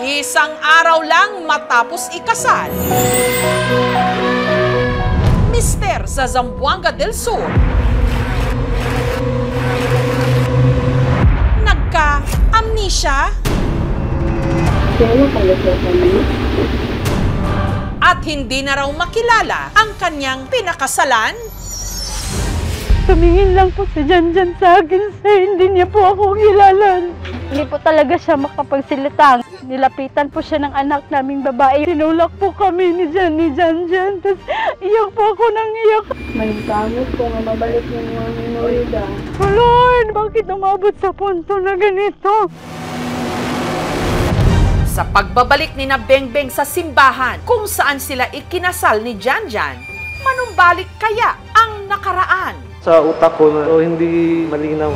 Isang araw lang matapos ikasal, mister sa Zamboanga del Sur nagka-amnesia at hindi na raw makilala ang kanyang pinakasalan. Tumingin lang po si Janjan sa akin, sir. Hindi niya po ako kilala. Hindi po talaga siya makapagsilita. Nilapitan po siya ng anak naming babae. Tinulak po kami ni Janjan. Tapos iyak po ako nang iyak. May gamit po nga mabalik niya yung minorida. Oh Lord, bakit umabot sa punto na ganito? Sa pagbabalik ni na Bengbeng sa simbahan kung saan sila ikinasal ni Janjan, manumbalik kaya ang nakaraan? Sa utak ko na hindi malinaw.